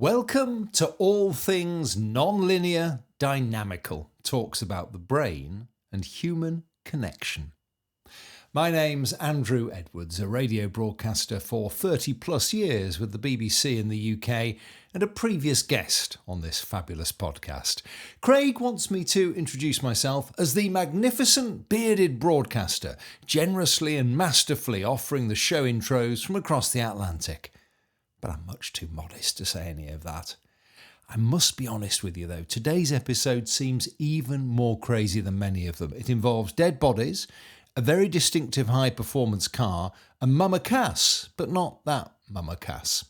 Welcome to All Things Nonlinear Dynamical. Talks about the brain and human connection. My name's Andrew Edwards, a radio broadcaster for 30 plus years with the BBC in the UK and a previous guest on this fabulous podcast. Craig wants me to introduce myself as the magnificent bearded broadcaster, generously and masterfully offering the show intros from across the Atlantic. But I'm much too modest to say any of that. I must be honest with you though, today's episode seems even more crazy than many of them. It involves dead bodies, a very distinctive high-performance car, and Mama Cass, but not that Mama Cass.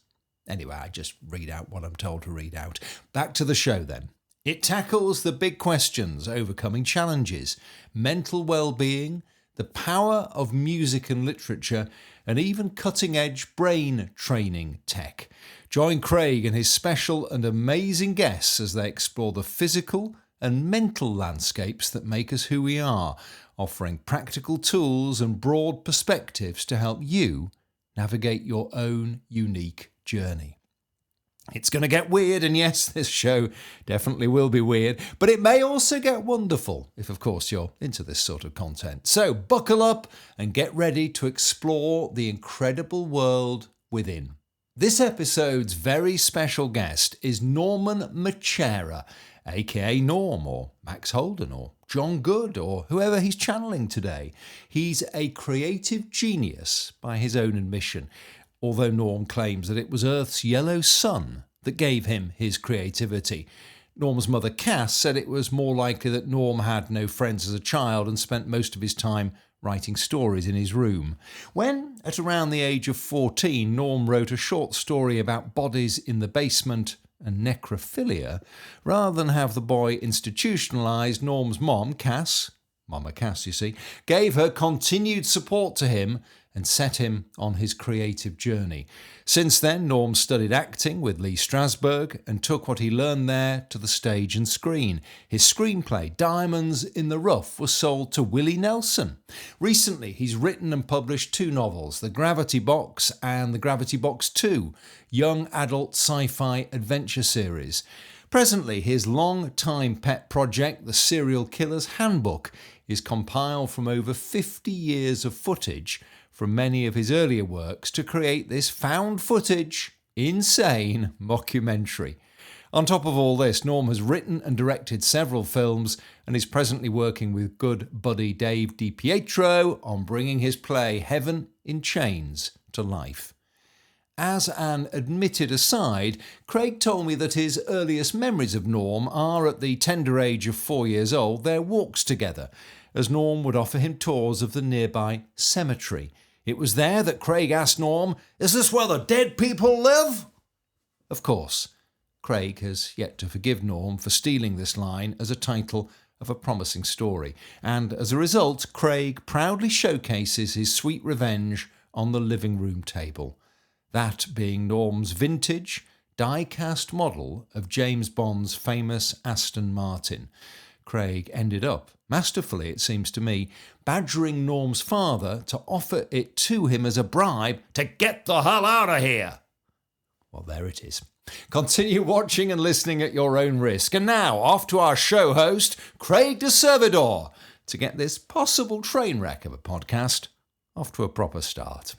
Anyway, I just read out what I'm told to read out. Back to the show then. It tackles the big questions, overcoming challenges, mental well-being, the power of music and literature, and even cutting-edge brain training tech. Join Craig and his special and amazing guests as they explore the physical and mental landscapes that make us who we are, offering practical tools and broad perspectives to help you navigate your own unique journey. It's going to get weird, and yes, this show definitely will be weird, but it may also get wonderful, if of course you're into this sort of content. So buckle up and get ready to explore the incredible world within. This episode's very special guest is Norman Macera, aka Norm, or Max Holden, or John Good, or whoever he's channeling today. He's a creative genius by his own admission, although Norm claims that it was Earth's yellow sun that gave him his creativity. Norm's mother Cass said it was more likely that Norm had no friends as a child and spent most of his time writing stories in his room. When, at around the age of 14, Norm wrote a short story about bodies in the basement and necrophilia, rather than have the boy institutionalised, Norm's mom, Cass, Mama Cass you see, gave her continued support to him and set him on his creative journey. Since then, Norm studied acting with Lee Strasberg and took what he learned there to the stage and screen. His screenplay, Diamonds in the Rough, was sold to Willie Nelson. Recently, he's written and published two novels, The Gravity Box and The Gravity Box 2, young adult sci-fi adventure series. Presently, his long-time pet project, The Serial Killer's Handbook, is compiled from over 50 years of footage from many of his earlier works to create this found footage, insane mockumentary. On top of all this, Norm has written and directed several films and is presently working with good buddy Dave DiPietro on bringing his play Heaven in Chains to life. As an admitted aside, Craig told me that his earliest memories of Norm are at the tender age of 4 years old, their walks together, as Norm would offer him tours of the nearby cemetery. It was there that Craig asked Norm, "Is this where the dead people live?" Of course, Craig has yet to forgive Norm for stealing this line as a title of a promising story, and as a result, Craig proudly showcases his sweet revenge on the living room table. That being Norm's vintage, die-cast model of James Bond's famous Aston Martin. Craig ended up, masterfully it seems to me, badgering Norm's father to offer it to him as a bribe to get the hell out of here. Well, there it is. Continue watching and listening at your own risk. And now, off to our show host, Craig de Servidor, to get this possible train wreck of a podcast off to a proper start.